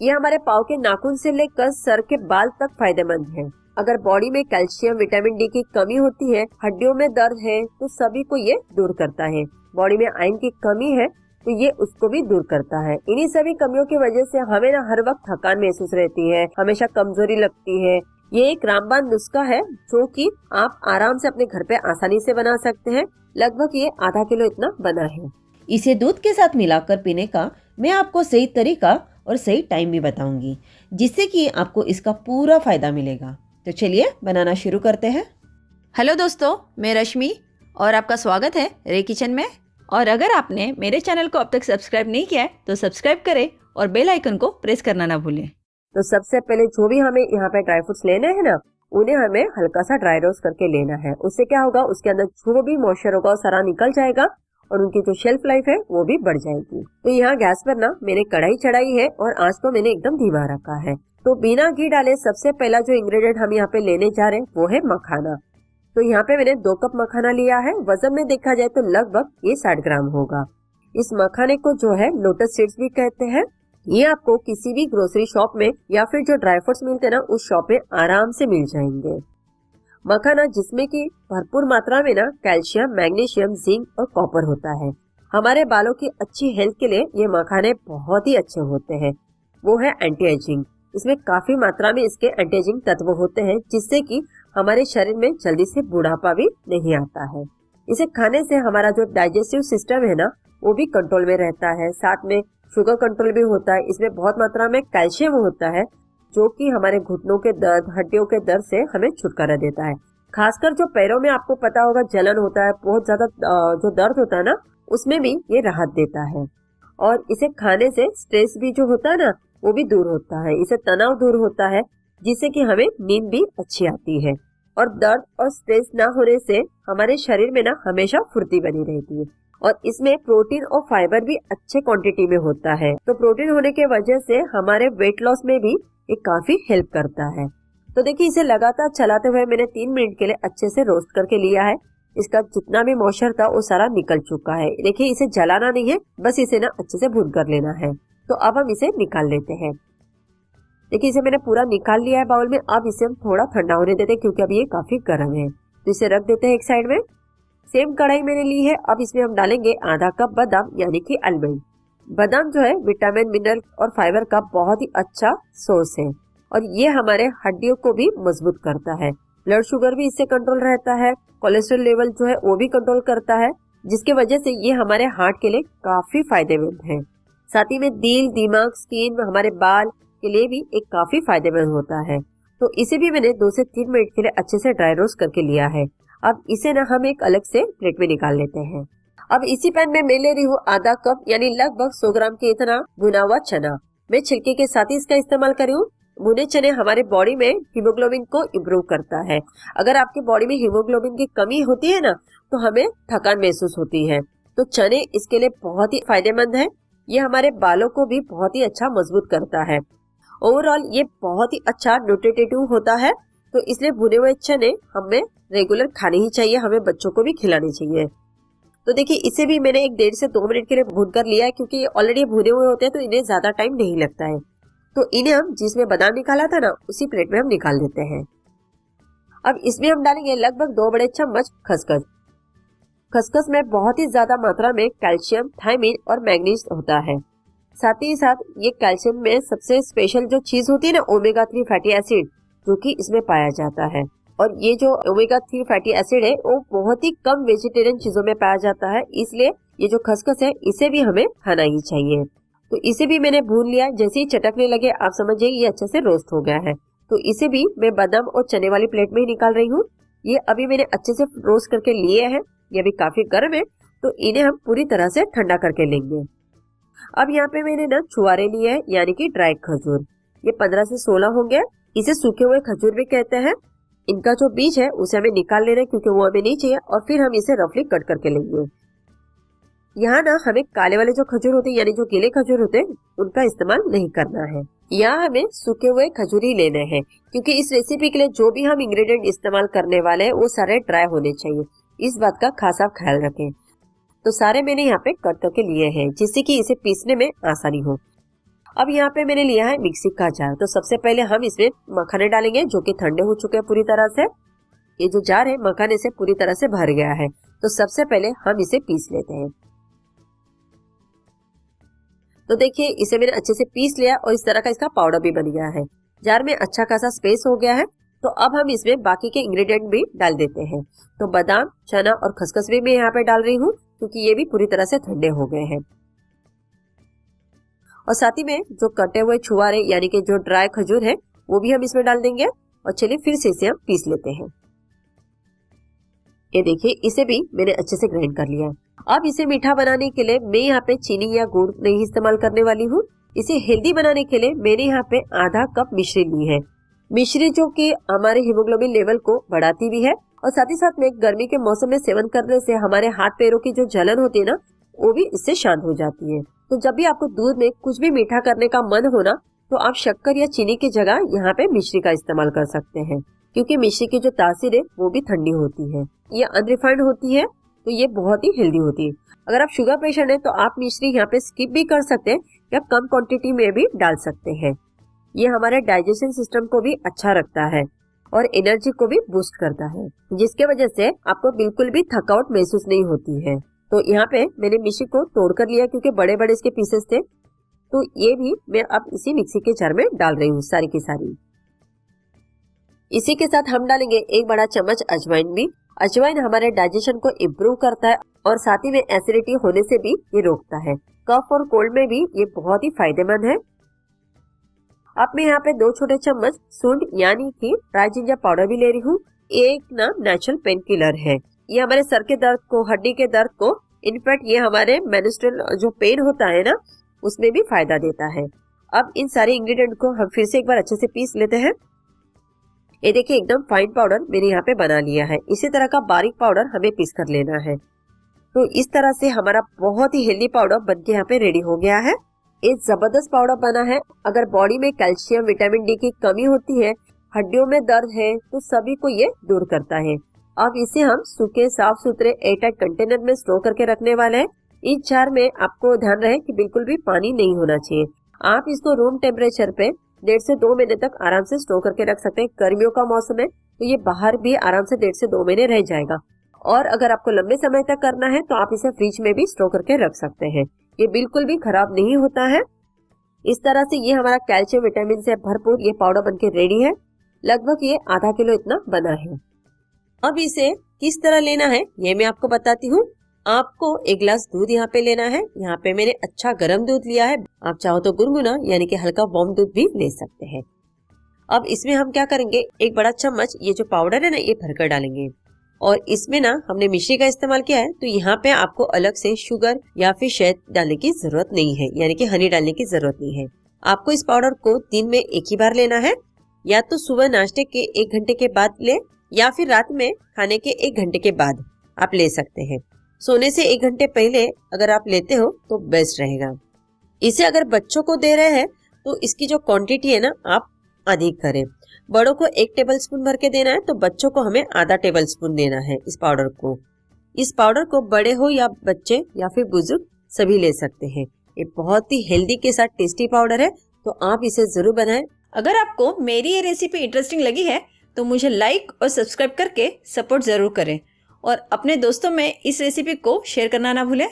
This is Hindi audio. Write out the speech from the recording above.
ये हमारे पाँव के नाखून से लेकर सर के बाल तक फायदेमंद है। अगर बॉडी में कैल्शियम, विटामिन डी की कमी होती है, हड्डियों में दर्द है, तो सभी को ये दूर करता है। बॉडी में आयरन की कमी है तो ये उसको भी दूर करता है। इन्हीं सभी कमियों की वजह से हमें ना हर वक्त थकान महसूस रहती है, हमेशा कमजोरी लगती है। ये एक रामबाण नुस्खा है जो कि आप आराम से अपने घर पे आसानी से बना सकते हैं। लगभग ये आधा किलो इतना बना है। इसे दूध के साथ मिलाकर पीने का मैं आपको सही तरीका और सही टाइम भी बताऊंगी, जिससे कि आपको इसका पूरा फायदा मिलेगा। तो चलिए बनाना शुरू करते हैं। हेलो दोस्तों, मैं रश्मि और आपका स्वागत है रे किचन में। और अगर आपने मेरे चैनल को अब तक सब्सक्राइब नहीं किया है तो सब्सक्राइब करें और बेल आइकन को प्रेस करना ना भूलें। तो सबसे पहले जो भी हमें यहाँ पे ड्राई फ्रूट्स लेने हैं ना, उन्हें हमें हल्का सा ड्राई रोस्ट करके लेना है। उससे क्या होगा, उसके अंदर जो भी मॉइस्चर होगा वो सारा निकल जाएगा और उनकी जो शेल्फ लाइफ है वो भी बढ़ जाएगी। तो यहाँ गैस पर ना मैंने कढ़ाई चढ़ाई है और आंच को मैंने एकदम धीमा रखा है। तो बिना घी डाले सबसे पहला जो इंग्रेडिएंट हम यहाँ पे लेने जा रहे हैं वो है मखाना। तो यहाँ पे मैंने 2 कप मखाना लिया है। वजन में देखा जाए तो लगभग ये 60 ग्राम होगा। इस मखाने को जो है लोटस सीड्स भी कहते हैं। ये आपको किसी भी ग्रोसरी शॉप में या फिर जो ड्राई फ्रूट्स मिलते हैं ना, उस शॉप में आराम से मिल जाएंगे। मखाना जिसमें कि भरपूर मात्रा में ना कैल्शियम, मैग्नीशियम, जिंक और कॉपर होता है। हमारे बालों की अच्छी हेल्थ के लिए ये मखाने बहुत ही अच्छे होते हैं। वो है एंटी एजिंग। इसमें काफी मात्रा में इसके एंटी एजिंग तत्व होते हैं, जिससे कि हमारे शरीर में जल्दी से बुढ़ापा भी नहीं आता है। इसे खाने से हमारा जो डाइजेस्टिव सिस्टम है ना, वो भी कंट्रोल में रहता है। साथ में शुगर कंट्रोल भी होता है। इसमें बहुत मात्रा में कैल्शियम होता है, जो कि हमारे घुटनों के दर्द, हड्डियों के दर्द से हमें छुटकारा देता है। खासकर जो पैरों में आपको पता होगा जलन होता है, बहुत ज्यादा जो दर्द होता है ना, उसमें भी ये राहत देता है। और इसे खाने से स्ट्रेस भी जो होता है ना, वो भी दूर होता है। इससे तनाव दूर होता है, जिससे कि हमें नींद भी अच्छी आती है। और दर्द और स्ट्रेस ना होने से हमारे शरीर में ना हमेशा फुर्ती बनी रहती है। और इसमें प्रोटीन और फाइबर भी अच्छे क्वांटिटी में होता है। तो प्रोटीन होने के वजह से हमारे वेट लॉस में भी ये काफी हेल्प करता है। तो देखिए, इसे लगातार चलाते हुए मैंने 3 मिनट के लिए अच्छे से रोस्ट करके लिया है। इसका जितना भी मॉइस्चर था वो सारा निकल चुका है। देखिए, इसे जलाना नहीं है, बस इसे ना अच्छे से भून कर लेना है। तो अब हम इसे निकाल लेते हैं। देखिए, इसे मैंने पूरा निकाल लिया है बाउल में। अब इसे हम थोड़ा ठंडा होने देते हैं, क्योंकि अभी ये काफी गर्म है। तो इसे रख देते हैं एक साइड में। सेम कढ़ाई मैंने ली है। अब इसमें हम डालेंगे आधा कप बादाम, यानी कि आलमंड। बादाम जो है विटामिन, मिनरल और फाइबर का बहुत ही अच्छा सोर्स है और ये हमारे हड्डियों को भी मजबूत करता है। ब्लड शुगर भी इससे कंट्रोल रहता है। कोलेस्ट्रॉल लेवल जो है वो भी कंट्रोल करता है, जिसके वजह से ये हमारे हार्ट के लिए काफी फायदेमंद है। साथ ही में दिल, दिमाग, स्किन, हमारे बाल के लिए भी एक काफी फायदेमंद होता है। तो इसे भी मैंने 2 से 3 मिनट के लिए अच्छे से ड्राई रोस्ट करके लिया है। अब इसे ना हम एक अलग से प्लेट में निकाल लेते हैं। अब इसी पैन में मैं ले रही हूँ आधा कप, यानी लगभग 100 ग्राम के इतना भुना हुआ चना। मैं छिलके के साथ ही इसका इस्तेमाल कर रही हूँ। भुने चने हमारे बॉडी में हीमोग्लोबिन को इम्प्रूव करता है। अगर आपकी बॉडी में हीमोग्लोबिन की कमी होती है ना, तो हमें थकान महसूस होती है। तो चने इसके लिए बहुत ही फायदेमंद है। ये हमारे बालों को भी बहुत ही अच्छा मजबूत करता है। ओवरऑल ये बहुत ही अच्छा न्यूट्रिटिव होता है। तो इसलिए भुने हुए चने हमें रेगुलर खाने ही चाहिए, हमें बच्चों को भी खिलाने चाहिए। तो देखिए, इसे भी मैंने 1.5 से 2 मिनट के लिए भून कर लिया है, क्योंकि ऑलरेडी भुने हुए होते हैं तो इन्हें ज्यादा टाइम नहीं लगता है। तो इन्हें हम जिसमें बादाम निकाला था ना, उसी प्लेट में हम निकाल देते हैं। अब इसमें हम डालेंगे लगभग 2 बड़े चम्मच खसखस। खसखस में बहुत ही ज्यादा मात्रा में कैल्शियम, थायमिन और मैग्नीज होता है। साथ ही साथ ये कैल्शियम में सबसे स्पेशल जो चीज होती है ना, ओमेगा 3 फैटी एसिड, जो कि इसमें पाया जाता है। और ये जो ओमेगा 3 फैटी एसिड है वो बहुत ही कम वेजिटेरियन चीजों में पाया जाता है। इसलिए ये जो खसखस है इसे भी हमें खाना ही चाहिए। तो इसे भी मैंने भून लिया। जैसे ही चटकने लगे आप समझिए ये अच्छे से रोस्ट हो गया है। तो इसे भी मैं बादाम और चने वाली प्लेट में ही निकाल रही हूँ। ये अभी मैंने अच्छे से रोस्ट करके लिए हैं। ये अभी काफी गर्म है, तो इन्हें हम पूरी तरह से ठंडा करके लेंगे। अब यहाँ पे मैंने ना छुआरे लिए हैं, यानी कि ड्राई खजूर। ये 15 से 16 होंगे। इसे सूखे हुए खजूर भी कहते हैं। इनका जो बीज है उसे हमें निकाल लेना है, क्योंकि वो हमें नहीं चाहिए। और फिर हम इसे रफली कट करके लेंगे। यहाँ ना हमें काले वाले जो खजूर होते हैं, यानी जो गीले खजूर होते हैं, उनका इस्तेमाल नहीं करना है। यहाँ हमें सूखे हुए खजूर ही लेने हैं, क्योंकि इस रेसिपी के लिए जो भी हम इंग्रेडिएंट इस्तेमाल करने वाले हैं वो सारे ड्राई होने चाहिए। इस बात का खास आप ख्याल रखें। तो सारे मैंने यहाँ पे कट करके लिए हैं, जिससे कि इसे पीसने में आसानी हो। अब यहाँ पे मैंने लिया है मिक्सी का जार। तो सबसे पहले हम इसमें मखाने डालेंगे जो कि ठंडे हो चुके हैं पूरी तरह से। ये जो जार है मखाने से पूरी तरह से भर गया है। तो सबसे पहले हम इसे पीस लेते हैं। तो देखिए इसे मैंने अच्छे से पीस लिया और इस तरह का इसका पाउडर भी बन गया है। जार में अच्छा खासा स्पेस हो गया है। तो अब हम इसमें बाकी के इंग्रेडिएंट भी डाल देते हैं। तो बादाम, चना और खसखस भी मैं यहाँ पे डाल रही हूँ क्योंकि ये भी पूरी तरह से ठंडे हो गए हैं। और साथ ही में जो कटे हुए छुआरे यानी कि जो ड्राई खजूर है वो भी हम इसमें डाल देंगे। और चलिए फिर से इसे हम पीस लेते हैं। ये देखिए इसे भी मैंने अच्छे से ग्राइंड कर लिया है। अब इसे मीठा बनाने के लिए मैं यहाँ पे चीनी या गुड़ नहीं इस्तेमाल करने वाली हूँ। इसे हेल्दी बनाने के लिए मैंने यहाँ पे आधा कप मिश्री ली है। मिश्री जो कि हमारे हीमोग्लोबिन लेवल को बढ़ाती भी है और साथ ही साथ में गर्मी के मौसम में सेवन करने से हमारे हाथ पैरों की जो जलन होती है ना वो भी इससे शांत हो जाती है। तो जब भी आपको दूध में कुछ भी मीठा करने का मन हो ना तो आप शक्कर या चीनी की जगह यहाँ पे मिश्री का इस्तेमाल कर सकते हैं क्योंकि मिश्री की जो तासीर है वो भी ठंडी होती है। ये अनरिफाइंड होती है तो ये बहुत ही हेल्दी होती है। अगर आप शुगर पेशेंट है तो आप मिश्री यहाँ पे स्किप भी कर सकते हैं या कम क्वांटिटी में भी डाल सकते हैं। ये हमारे डाइजेशन सिस्टम को भी अच्छा रखता है और एनर्जी को भी बूस्ट करता है जिसके वजह से आपको बिल्कुल भी थकावट महसूस नहीं होती है। तो यहाँ पे मैंने मिश्री को तोड़ कर लिया क्योंकि बड़े बड़े इसके पीसेस थे। तो ये भी मैं अब इसी मिक्सी के जार में डाल रही हूँ सारी की सारी। इसी के साथ हम डालेंगे 1 बड़ा चम्मच अजवाइन भी। अजवाइन हमारे डाइजेशन को इम्प्रूव करता है और साथ ही में एसिडिटी होने से भी ये रोकता है। कफ और कोल्ड में भी ये बहुत ही फायदेमंद है। अब मैं यहाँ पे 2 छोटे चम्मच सूंड यानी कि ड्राई जिंजर पाउडर भी ले रही हूँ। एक ना नेचुरल पेन किलर है। ये हमारे सर के दर्द को, हड्डी के दर्द को, इनफैक्ट ये हमारे मेंस्ट्रुअल जो पेन होता है ना उसमें भी फायदा देता है। अब इन सारे इंग्रेडिएंट को हम फिर से एक बार अच्छे से पीस लेते हैं। ये देखिए एकदम फाइन पाउडर मैंने यहाँ पे बना लिया है। इसी तरह का बारीक पाउडर हमें पीस कर लेना है। तो इस तरह से हमारा बहुत ही हेल्दी पाउडर बनके यहाँ पे रेडी हो गया है। एक जबरदस्त पाउडर बना है। अगर बॉडी में कैल्शियम, विटामिन डी की कमी होती है, हड्डियों में दर्द है तो सभी को ये दूर करता है। अब इसे हम सूखे साफ सुथरे एयरटाइट कंटेनर में स्टोर करके रखने वाले हैं। इस जार में आपको ध्यान रहे कि बिल्कुल भी पानी नहीं होना चाहिए। आप इसको रूम टेम्परेचर पे 1.5 से 2 महीने तक आराम से स्टोर करके रख सकते हैं। गर्मियों का मौसम है तो ये बाहर भी आराम से 1.5 से 2 महीने रह जाएगा। और अगर आपको लंबे समय तक करना है तो आप इसे फ्रिज में भी स्टोर करके रख सकते हैं। ये बिल्कुल भी खराब नहीं होता है। इस तरह से ये हमारा कैल्शियम, विटामिन से भरपूर ये पाउडर बनके रेडी है। लगभग ये आधा किलो इतना बना है। अब इसे किस तरह लेना है ये मैं आपको बताती हूँ। आपको 1 गिलास दूध यहाँ पे लेना है। यहाँ पे मैंने अच्छा गर्म दूध लिया है। आप चाहो तो गुनगुना यानी कि हल्का वार्म दूध भी ले सकते हैं। अब इसमें हम क्या करेंगे, 1 बड़ा चम्मच ये जो पाउडर है ना ये भरकर डालेंगे। और इसमें ना हमने मिश्री का इस्तेमाल किया है तो यहाँ पे आपको अलग से शुगर या फिर शहद डालने की जरूरत नहीं है, यानी कि हनी डालने की जरूरत नहीं है। आपको इस पाउडर को दिन में 1 ही बार लेना है। या तो सुबह नाश्ते के 1 घंटे के बाद ले या फिर रात में खाने के 1 घंटे के बाद आप ले सकते हैं। सोने से 1 घंटे पहले अगर आप लेते हो तो बेस्ट रहेगा। इसे अगर बच्चों को दे रहे हैं तो इसकी जो क्वांटिटी है ना आप अधिक करें। बड़ों को 1 टेबलस्पून भर के देना है तो बच्चों को हमें आधा टेबलस्पून देना है इस पाउडर को। इस पाउडर को बड़े हो या बच्चे या फिर बुजुर्ग सभी ले सकते हैं। ये बहुत ही हेल्दी के साथ टेस्टी पाउडर है तो आप इसे जरूर बनाएं। अगर आपको मेरी ये रेसिपी इंटरेस्टिंग लगी है तो मुझे लाइक और सब्सक्राइब करके सपोर्ट ज़रूर करें और अपने दोस्तों में इस रेसिपी को शेयर करना ना भूलें।